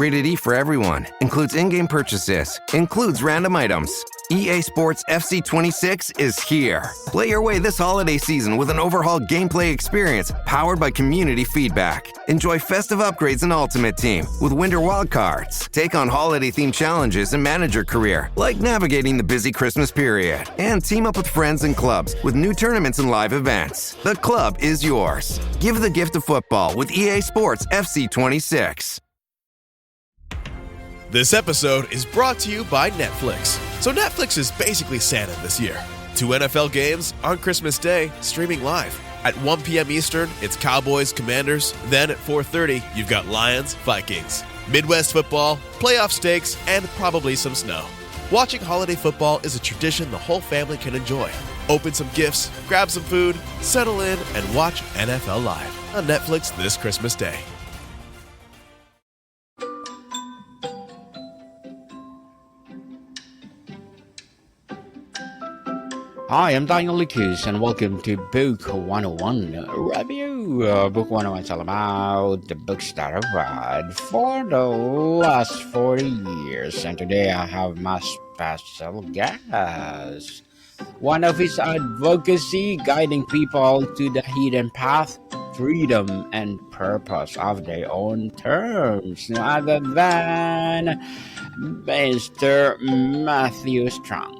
Rated E for everyone. Includes in-game purchases. Includes random items. EA Sports FC 26 is here. Play your way this holiday season with an overhauled gameplay experience powered by community feedback. Enjoy festive upgrades in Ultimate Team with Winter Wildcards. Take on holiday-themed challenges and manage your career, like navigating the busy Christmas period. And team up with friends and clubs with new tournaments and live events. The club is yours. Give the gift of football with EA Sports FC 26. This episode is brought to you by Netflix. So Netflix is basically Santa this year. 2 NFL games on Christmas Day, streaming live. At 1 p.m. Eastern, it's Cowboys, Commanders. Then at 4:30, you've got Lions, Vikings. Midwest football, playoff stakes, and probably some snow. Watching holiday football is a tradition the whole family can enjoy. Open some gifts, grab some food, settle in, and watch NFL Live on Netflix this Christmas Day. Hi, I'm Daniel Lucas, and welcome to Book 101 Review. Book 101 is all about the books that I've read for the last 40 years. And today I have my special guest. One of his advocacy guiding people to the hidden path, freedom, and purpose of their own terms. No other than Mr. Matthew Strunk.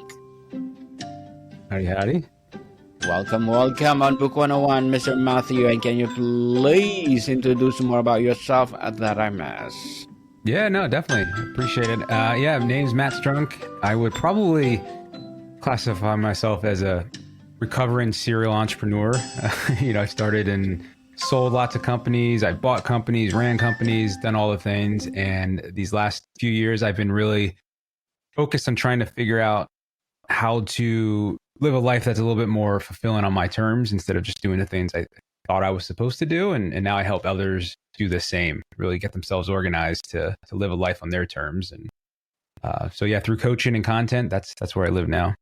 Howdy. Welcome on Book 101, Mr. Matthew. And can you please introduce more about yourself that I missed? Yeah, no, definitely. Appreciate it. Name's Matt Strunk. I would probably classify myself as a recovering serial entrepreneur. I started and sold lots of companies. I bought companies, ran companies, done all the things. And these last few years, I've been really focused on trying to figure out how to live a life that's a little bit more fulfilling on my terms instead of just doing the things I thought I was supposed to do. And now I help others do the same, really get themselves organized to live a life on their terms. And through coaching and content, that's where I live now.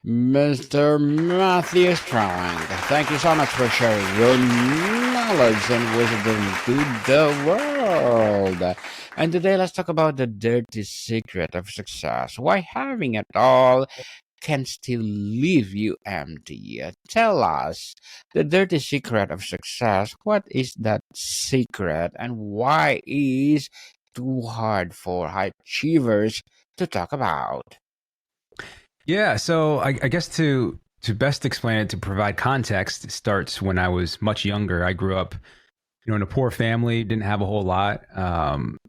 Mr. Matthew Strunk, thank you so much for sharing your knowledge and wisdom to the world. And today let's talk about the dirty secret of success. Why having it all can still leave you empty. Tell us the dirty secret of success. What is that secret, and why is too hard for high achievers to talk about? Yeah, so I guess to best explain it, to provide context, it starts when I was much younger. I grew up, in a poor family, didn't have a whole lot.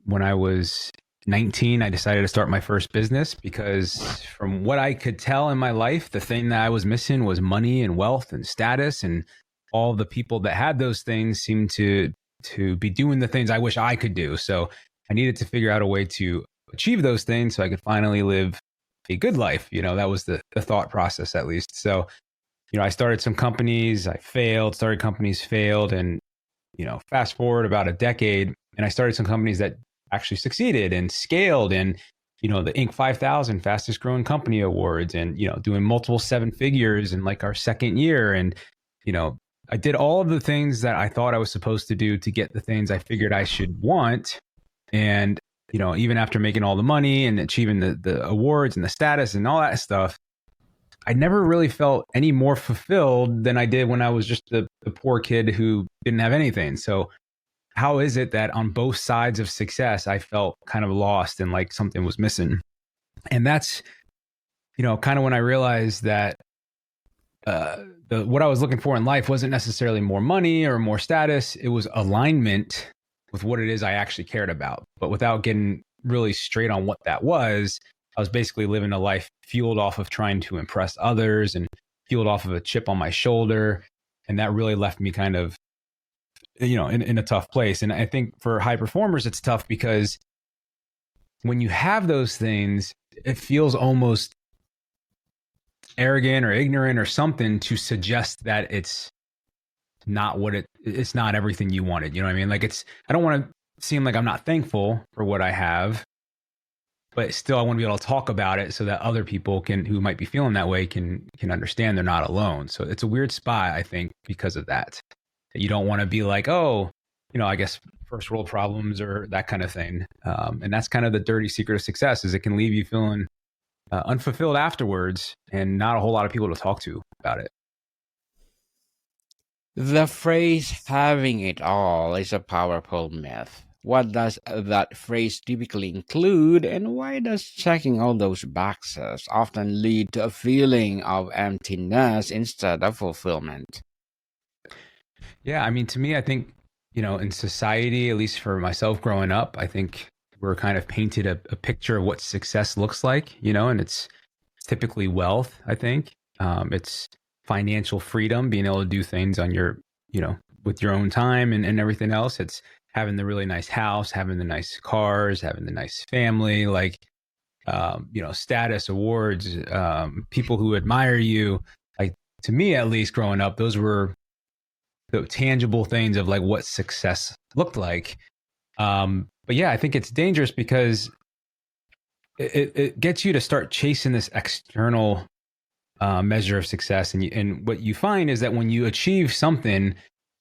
When I was 19, I decided to start my first business because from what I could tell in my life, the thing that I was missing was money and wealth and status, and all the people that had those things seemed to be doing the things I wish I could do. So I needed to figure out a way to achieve those things so I could finally live a good life. That was the thought process, at least. So, I started some companies, started companies, failed. And, fast forward about a decade, and I started some companies that actually succeeded and scaled, and, the Inc. 5000 fastest growing company awards, and, doing multiple 7 figures in like our second year. And, I did all of the things that I thought I was supposed to do to get the things I figured I should want. And, even after making all the money and achieving the awards and the status and all that stuff, I never really felt any more fulfilled than I did when I was just the poor kid who didn't have anything. So how is it that on both sides of success, I felt kind of lost and like something was missing? And that's, kind of when I realized that what I was looking for in life wasn't necessarily more money or more status. It was alignment with what it is I actually cared about. But without getting really straight on what that was, I was basically living a life fueled off of trying to impress others and fueled off of a chip on my shoulder. And that really left me kind of, in a tough place. And I think for high performers, it's tough because when you have those things, it feels almost arrogant or ignorant or something to suggest that it's not it's not everything you wanted. You know what I mean? Like I don't want to seem like I'm not thankful for what I have, but still I want to be able to talk about it so that other people who might be feeling that way can understand they're not alone. So it's a weird spot, I think, because of that. You don't want to be like, oh, I guess first world problems or that kind of thing. And that's kind of the dirty secret of success, is it can leave you feeling unfulfilled afterwards and not a whole lot of people to talk to about it. The phrase having it all is a powerful myth. What does that phrase typically include, and why does checking all those boxes often lead to a feeling of emptiness instead of fulfillment? Yeah, I mean, to me, I think, in society, at least for myself growing up, I think we're kind of painted a picture of what success looks like, and it's typically wealth, I think. It's financial freedom, being able to do things on your, with your own time and everything else. It's having the really nice house, having the nice cars, having the nice family, like, status, awards, people who admire you. Like, to me, at least growing up, those were the tangible things of like what success looked like. But yeah, I think it's dangerous because it gets you to start chasing this external measure of success. And what you find is that when you achieve something,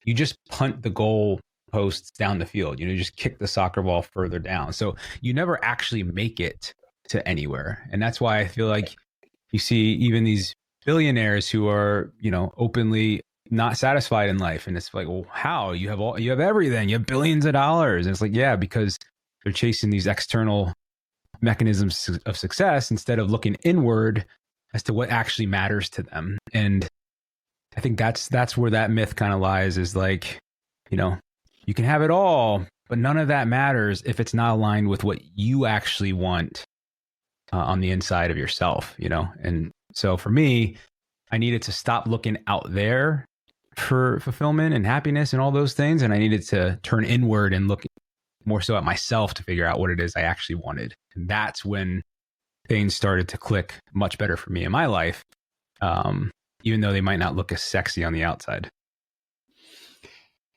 you just punt the goal posts down the field, you just kick the soccer ball further down. So you never actually make it to anywhere. And that's why I feel like you see even these billionaires who are, openly not satisfied in life. And it's like, well, how? You have everything, you have billions of dollars. And it's like, yeah, because they're chasing these external mechanisms of success instead of looking inward as to what actually matters to them. And I think that's where that myth kind of lies, is like, you can have it all, but none of that matters if it's not aligned with what you actually want on the inside of yourself, And so for me, I needed to stop looking out there for fulfillment and happiness and all those things. And I needed to turn inward and look more so at myself to figure out what it is I actually wanted. And that's when things started to click much better for me in my life, even though they might not look as sexy on the outside.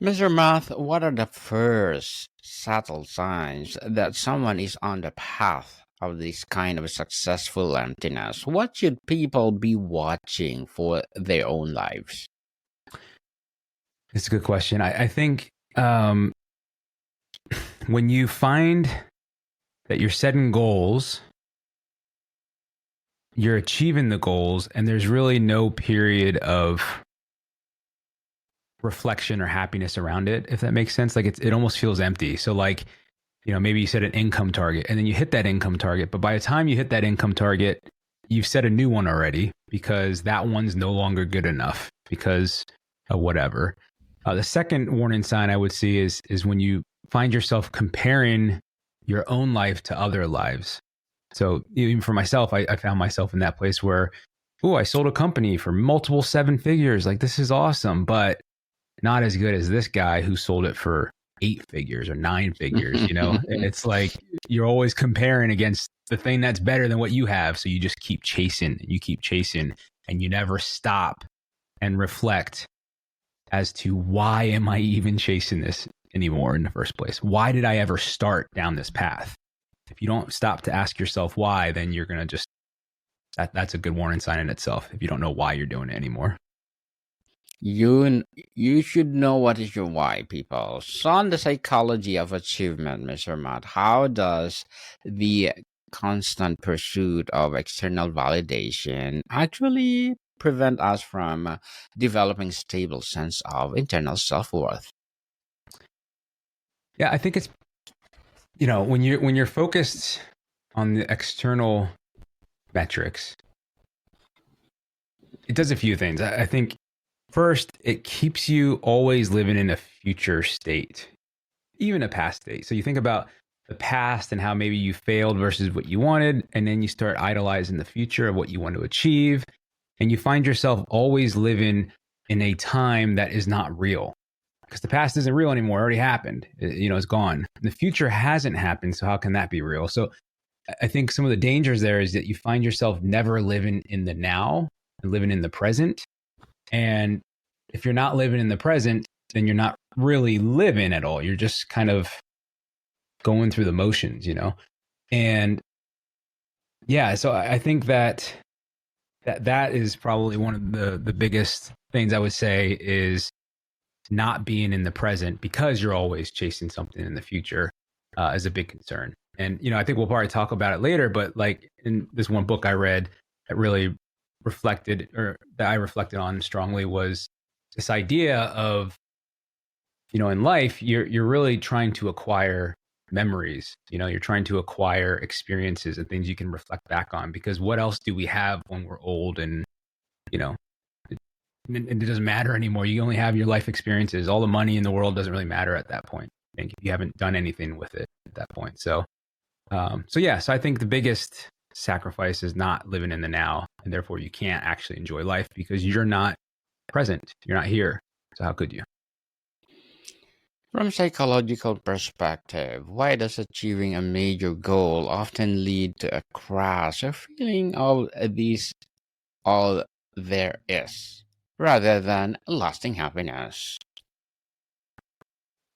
Mr. Math, what are the first subtle signs that someone is on the path of this kind of successful emptiness? What should people be watching for their own lives? It's a good question. I think when you find that you're setting goals, you're achieving the goals, and there's really no period of reflection or happiness around it, if that makes sense. Like it almost feels empty. So like, maybe you set an income target and then you hit that income target, but by the time you hit that income target, you've set a new one already because that one's no longer good enough because of whatever. The second warning sign I would see is when you find yourself comparing your own life to other lives. So even for myself, I found myself in that place where, I sold a company for multiple 7 figures. Like, this is awesome, but not as good as this guy who sold it for 8 figures or 9 figures, And it's like, you're always comparing against the thing that's better than what you have. So you just keep chasing and you never stop and reflect as to why am I even chasing this anymore in the first place? Why did I ever start down this path? If you don't stop to ask yourself why, then you're going to just, that's a good warning sign in itself if you don't know why you're doing it anymore. You should know what is your why, people. So on the psychology of achievement, Mr. Matt, how does the constant pursuit of external validation actually prevent us from developing stable sense of internal self-worth? Yeah, I think it's, when you're focused on the external metrics, it does a few things. I think first, it keeps you always living in a future state, even a past state. So you think about the past and how maybe you failed versus what you wanted, and then you start idolizing the future of what you want to achieve. And you find yourself always living in a time that is not real because the past isn't real anymore. It already happened. It's gone. The future hasn't happened. So how can that be real? So I think some of the dangers there is that you find yourself never living in the now and living in the present. And if you're not living in the present, then you're not really living at all. You're just kind of going through the motions, And yeah, so I think that is probably one of the biggest things I would say is not being in the present because you're always chasing something in the future is a big concern. And, I think we'll probably talk about it later, but like in this one book I read that really reflected, or that I reflected on strongly, was this idea of, in life, you're really trying to acquire memories. You're trying to acquire experiences and things you can reflect back on, because what else do we have when we're old and, it doesn't matter anymore. You only have your life experiences. All the money in the world doesn't really matter at that point. I think if you haven't done anything with it at that point. So I think the biggest sacrifice is not living in the now, and therefore you can't actually enjoy life because you're not present. You're not here. So how could you? From psychological perspective, why does achieving a major goal often lead to a crash or feeling of this all there is, rather than lasting happiness?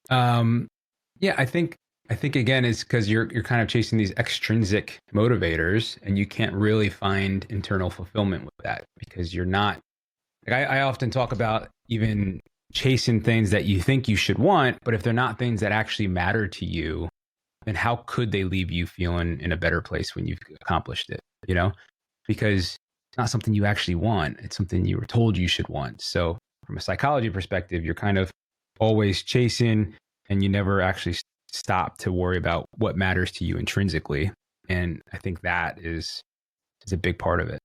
Yeah, I think again it's because you're kind of chasing these extrinsic motivators, and you can't really find internal fulfillment with that because you're not. Like I often talk about even chasing things that you think you should want, but if they're not things that actually matter to you, then how could they leave you feeling in a better place when you've accomplished it? Because it's not something you actually want. It's something you were told you should want. So from a psychology perspective, you're kind of always chasing, and you never actually stop to worry about what matters to you intrinsically. And I think that is a big part of it.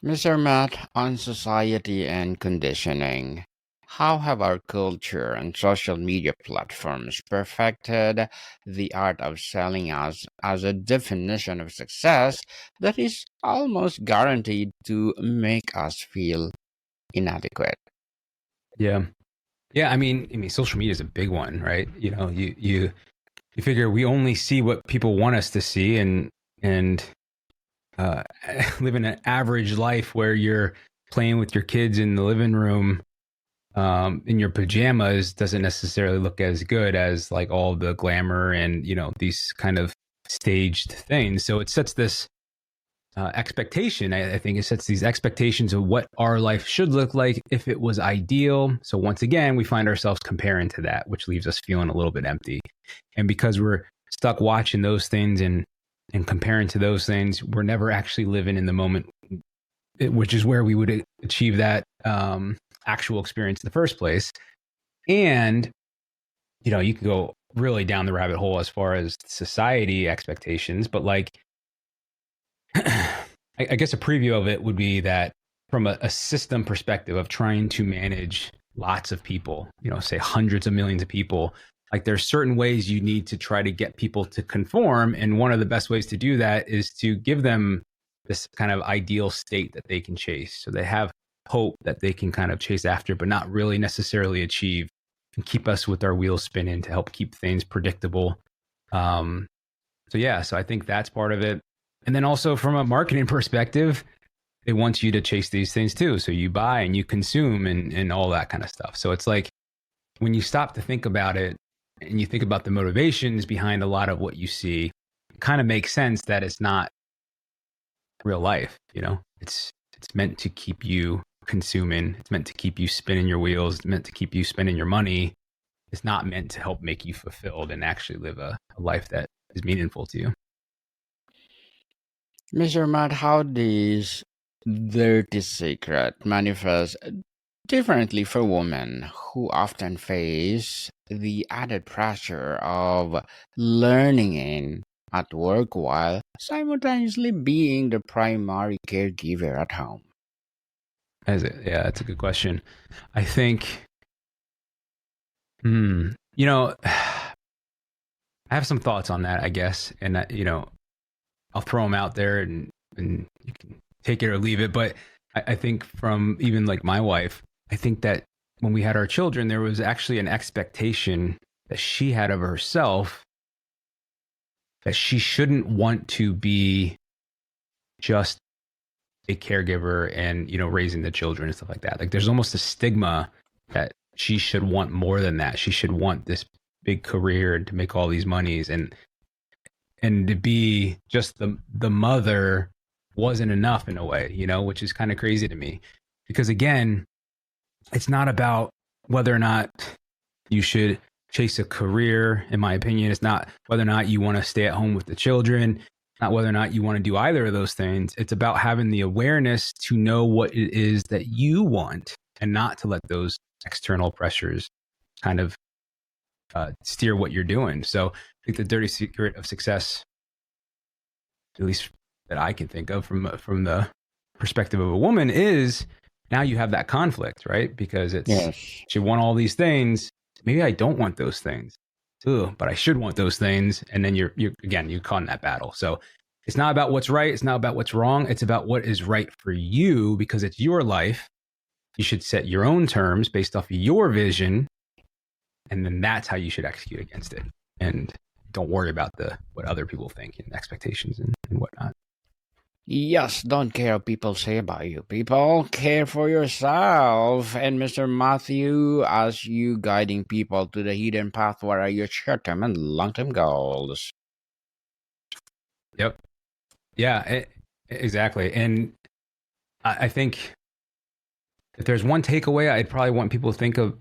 Mr. Matt, on society and conditioning, how have our culture and social media platforms perfected the art of selling us as a definition of success that is almost guaranteed to make us feel inadequate? Yeah. Yeah. I mean, social media is a big one, right? You figure we only see what people want us to see, and living an average life where you're playing with your kids in the living room in your pajamas doesn't necessarily look as good as like all the glamour and these kind of staged things. So it sets this expectation. I think it sets these expectations of what our life should look like if it was ideal. So once again, we find ourselves comparing to that, which leaves us feeling a little bit empty. And because we're stuck watching those things and comparing to those things, we're never actually living in the moment, which is where we would achieve that actual experience in the first place. And, you can go really down the rabbit hole as far as society expectations, but like, I guess a preview of it would be that from a system perspective of trying to manage lots of people, say hundreds of millions of people, like there's certain ways you need to try to get people to conform. And one of the best ways to do that is to give them this kind of ideal state that they can chase. So they have hope that they can kind of chase after, but not really necessarily achieve, and keep us with our wheels spinning to help keep things predictable. So I think that's part of it. And then also from a marketing perspective, it wants you to chase these things too. So you buy and you consume and all that kind of stuff. So it's like when you stop to think about it and you think about the motivations behind a lot of what you see, it kind of makes sense that it's not real life. It's meant to keep you consuming. It's meant to keep you spinning your wheels. It's meant to keep you spending your money. It's not meant to help make you fulfilled and actually live a life that is meaningful to you. Mr. Matt, how does dirty secret manifest differently for women who often face the added pressure of learning in at work while simultaneously being the primary caregiver at home? Yeah, that's a good question. I think, I have some thoughts on that, I guess. And, I'll throw them out there and you can take it or leave it. But I think from even like my wife, I think that when we had our children, there was actually an expectation that she had of herself that she shouldn't want to be just a caregiver and, raising the children and stuff like that. Like there's almost a stigma that she should want more than that. She should want this big career and to make all these monies, and to be just the mother wasn't enough in a way, which is kind of crazy to me. Because again, it's not about whether or not you should chase a career. In my opinion, it's not whether or not you want to stay at home with the children, not whether or not you want to do either of those things. It's about having the awareness to know what it is that you want and not to let those external pressures kind of steer what you're doing. So I think the dirty secret of success, at least that I can think of from the perspective of a woman, is now you have that conflict, right? Because it's she want all these things. Maybe I don't want those things, but I should want those things. And then you're caught in that battle. So it's not about what's right. It's not about what's wrong. It's about what is right for you, because it's your life. You should set your own terms based off of your vision. And then that's how you should execute against it. And don't worry about what other people think and expectations and whatnot. Yes, don't care what people say about you. People, care for yourself. And Mr. Matthew, as you guiding people to the hidden path, what are your short-term and long-term goals? Yep. Yeah, exactly. And I think if there's one takeaway I'd probably want people to think of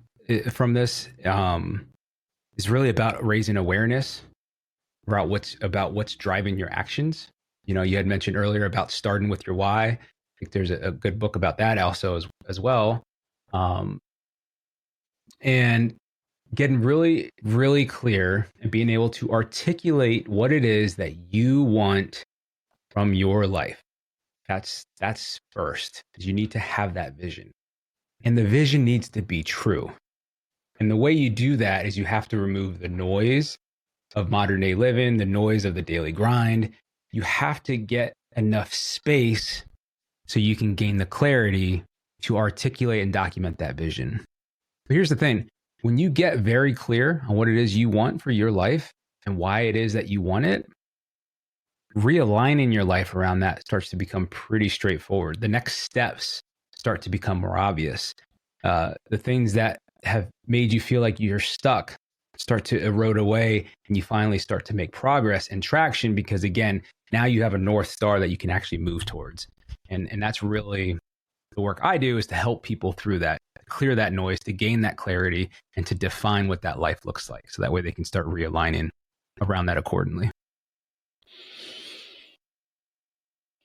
from this, is really about raising awareness about what's driving your actions. You know, you had mentioned earlier about starting with your why. I think there's a good book about that also as well. And getting really, really clear and being able to articulate what it is that you want from your life. That's first. You need to have that vision. And the vision needs to be true. And the way you do that is you have to remove the noise of modern day living, the noise of the daily grind. You have to get enough space so you can gain the clarity to articulate and document that vision. But here's the thing. When you get very clear on what it is you want for your life and why it is that you want it, realigning your life around that starts to become pretty straightforward. The next steps start to become more obvious. The things that have made you feel like you're stuck start to erode away, and you finally start to make progress and traction, because again, now you have a North Star that you can actually move towards. And that's really the work I do, is to help people through that, clear that noise, to gain that clarity, and to define what that life looks like. So that way they can start realigning around that accordingly.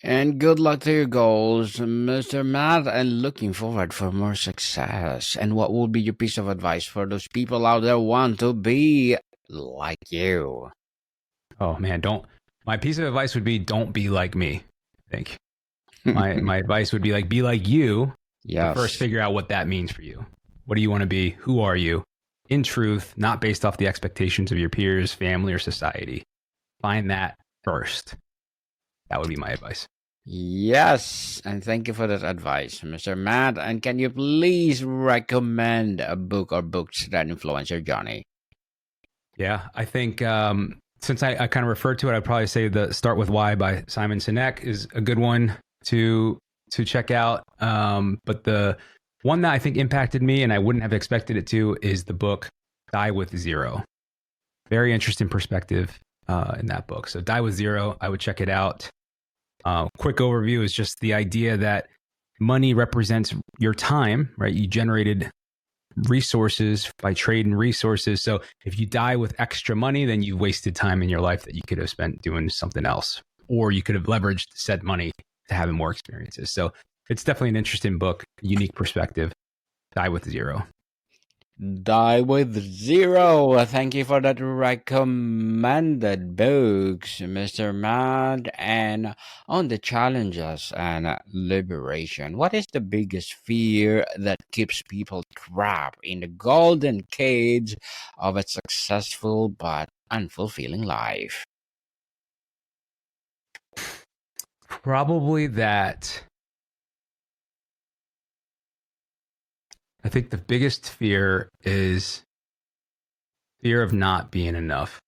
And good luck to your goals, Mr. Matt, and looking forward for more success. And what would be your piece of advice for those people out there who want to be like you? Oh man, my piece of advice would be, don't be like me. I think my advice would be be like you. Yes. First, figure out what that means for you. What do you want to be? Who are you? In truth, not based off the expectations of your peers, family, or society. Find that first. That would be my advice. Yes, and thank you for that advice, Mr. Matt. And can you please recommend a book or books that influence your journey? Yeah, I think since I kind of referred to it, I'd probably say the Start With Why by Simon Sinek is a good one to check out. But the one that I think impacted me, and I wouldn't have expected it to, is the book Die With Zero. Very interesting perspective in that book. So Die With Zero, I would check it out. Quick overview is just the idea that money represents your time, right? You generated resources by trading resources. So if you die with extra money, then you've wasted time in your life that you could have spent doing something else, or you could have leveraged said money to have more experiences. So it's definitely an interesting book, unique perspective. Die With Zero. Die With Zero. Thank you for that recommended books, Mr. Matt. And on the challenges and liberation, what is the biggest fear that keeps people trapped in the golden cage of a successful but unfulfilling life? Probably that. I think the biggest fear is fear of not being enough,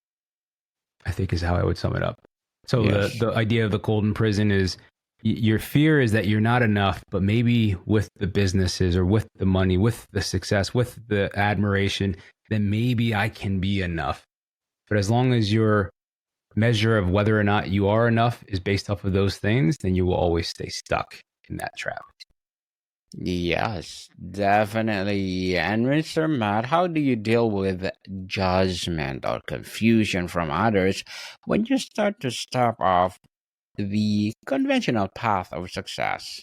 I think is how I would sum it up. So yes. The idea of the golden prison is your fear is that you're not enough, but maybe with the businesses or with the money, with the success, with the admiration, then maybe I can be enough. But as long as your measure of whether or not you are enough is based off of those things, then you will always stay stuck in that trap. Yes, definitely. And Mr. Matt, how do you deal with judgment or confusion from others when you start to step off the conventional path of success?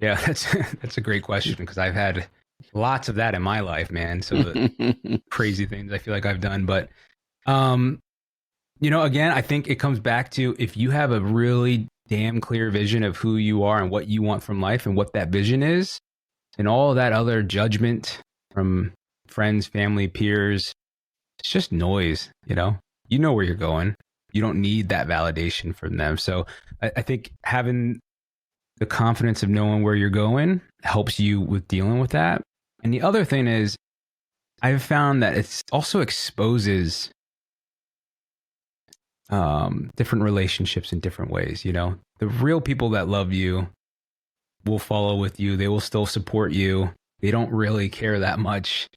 Yeah, that's a great question because I've had lots of that in my life, man. Some of the crazy things I feel like I've done, but um, again, I think it comes back to if you have a really damn clear vision of who you are and what you want from life and what that vision is, and all that other judgment from friends, family, peers, it's just noise, You know where you're going. You don't need that validation from them. So I think having the confidence of knowing where you're going helps you with dealing with that. And the other thing is, I've found that it also exposes different relationships in different ways. The real people that love you will follow with you. They will still support you. They don't really care that much.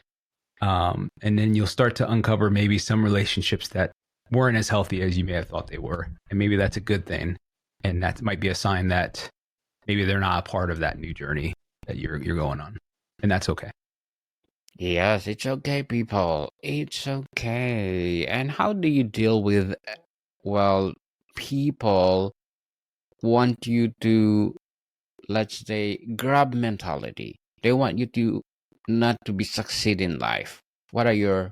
And then you'll start to uncover maybe some relationships that weren't as healthy as you may have thought they were. And maybe that's a good thing. And that might be a sign that maybe they're not a part of that new journey that you're going on. And that's okay. Yes, it's okay, people. It's okay. And how do you deal with, well, people want you to, let's say, grab mentality? They want you to not to be succeed in life. What are your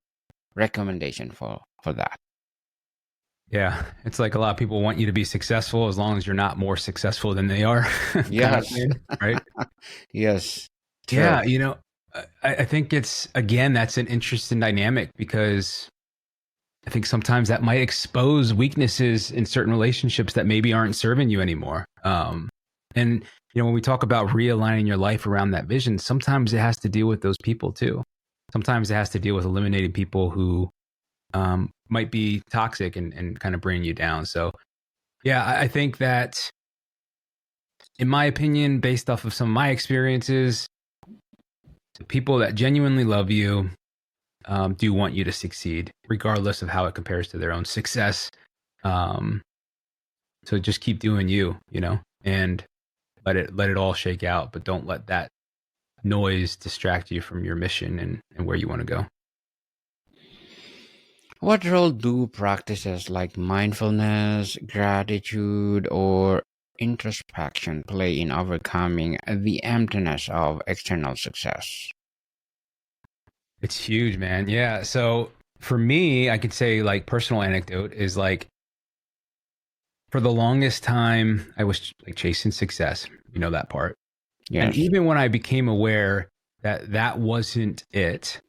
recommendation for that? Yeah, it's like a lot of people want you to be successful as long as you're not more successful than they are. kind of Yes. thing, right? Yes. True. Yeah, I think that's an interesting dynamic because I think sometimes that might expose weaknesses in certain relationships that maybe aren't serving you anymore. And when we talk about realigning your life around that vision, sometimes it has to deal with those people too. Sometimes it has to deal with eliminating people who might be toxic and kind of bring you down. So, yeah, I think that, in my opinion, based off of some of my experiences, the people that genuinely love you do want you to succeed, regardless of how it compares to their own success. So just keep doing you, and let it all shake out, but don't let that noise distract you from your mission and where you want to go. What role do practices like mindfulness, gratitude, or introspection play in overcoming the emptiness of external success? It's huge, man. Yeah. So for me, I could say like personal anecdote is like for the longest time, I was like chasing success, that part. Yes. And even when I became aware that that wasn't it,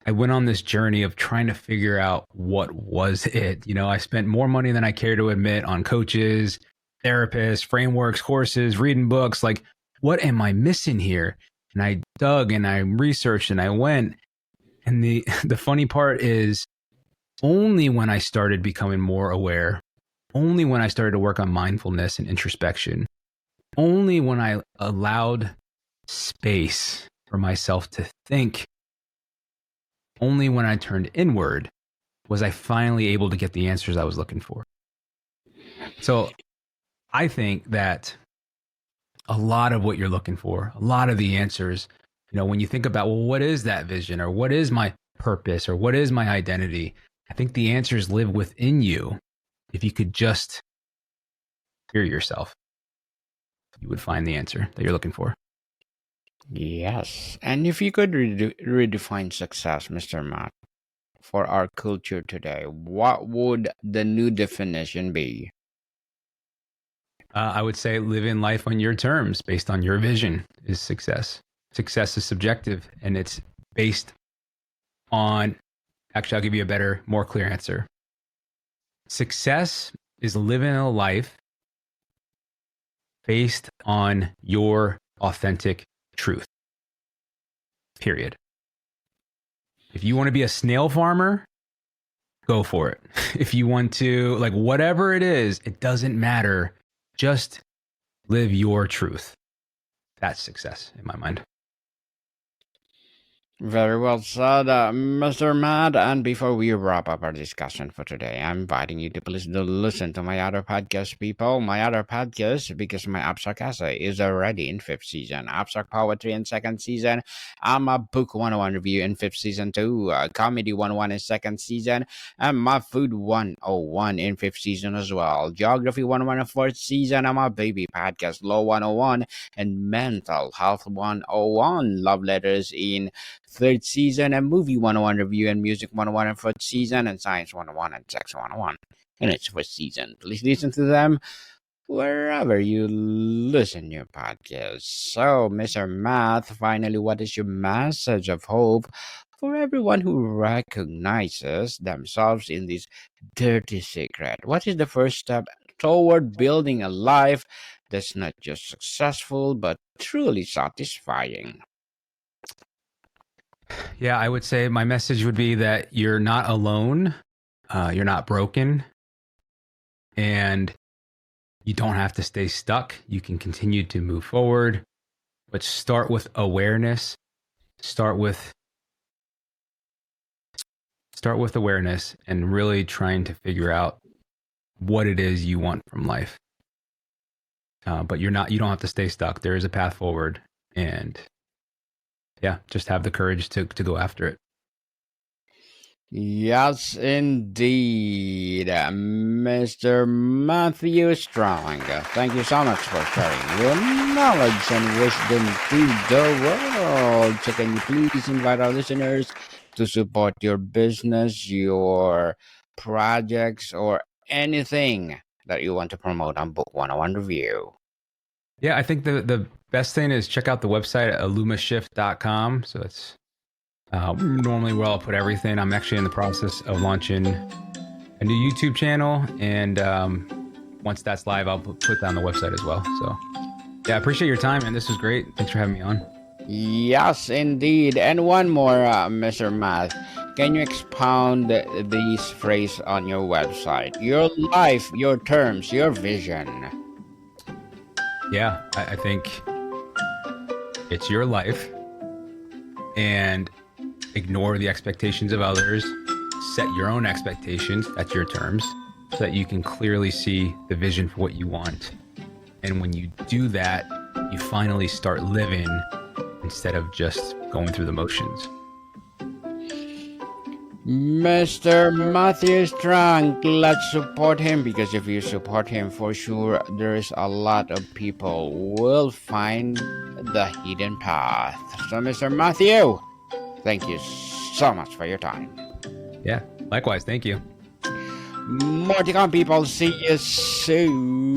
I went on this journey of trying to figure out what was it. I spent more money than I care to admit on coaches, therapists, frameworks, courses, reading books. Like, what am I missing here? And I dug and I researched and I went. And the funny part is only when I started becoming more aware, only when I started to work on mindfulness and introspection, only when I allowed space for myself to think, only when I turned inward was I finally able to get the answers I was looking for. So I think that a lot of what you're looking for, a lot of the answers, when you think about, well, what is that vision or what is my purpose or what is my identity? I think the answers live within you. If you could just hear yourself, you would find the answer that you're looking for. Yes. And if you could redefine success, Mr. Matt, for our culture today, what would the new definition be? I would say living life on your terms based on your vision is success. Success is subjective and it's based on, actually, I'll give you a better, more clear answer. Success is living a life based on your authentic truth. Period. If you want to be a snail farmer, go for it. If you want to, like, whatever it is, it doesn't matter. Just live your truth. That's success in my mind. Very well said, Mr. Matt. And before we wrap up our discussion for today, I'm inviting you to please do listen to my other podcast, people. My other podcast, because my Abstract essay is already in fifth season. Abstract Poetry in second season. I'm a Book 101 review in fifth season too. Comedy 101 in second season. And my Food 101 in fifth season as well. Geography 101 in fourth season. I'm a baby podcast, Law 101 and Mental Health 101. Love letters in third season, and Movie 101 review and Music 101 and fourth season, and Science 101 and Sex 101 in its first season. Please listen to them wherever you listen your podcast. So, Mr. Math, finally, what is your message of hope for everyone who recognizes themselves in this dirty secret? What is the first step toward building a life that's not just successful but truly satisfying? Yeah, I would say my message would be that you're not alone, you're not broken, and you don't have to stay stuck. You can continue to move forward, but start with awareness. Start with awareness and really trying to figure out what it is you want from life. But you don't have to stay stuck. There is a path forward, and yeah, just have the courage to go after it. Yes, indeed, Mr. Matthew Strunk. Thank you so much for sharing your knowledge and wisdom to the world. So can you please invite our listeners to support your business, your projects, or anything that you want to promote on Book 101 Review? Yeah, I think the best thing is check out the website at illumiShift.com. So it's normally where I'll put everything. I'm actually in the process of launching a new YouTube channel, and once that's live, I'll put that on the website as well. So yeah, I appreciate your time, and this was great. Thanks for having me on. Yes, indeed. And one more, Mr. Matt. Can you expound this phrase on your website? Your life, your terms, your vision. Yeah, I think it's your life, and ignore the expectations of others. Set your own expectations at your terms so that you can clearly see the vision for what you want. And when you do that, you finally start living instead of just going through the motions. Mr. Matthew Strunk, let's support him, because if you support him, for sure there is a lot of people will find the hidden path. So Mr. Matthew, thank you so much for your time. Yeah, likewise. Thank you. More to come, people. See you soon.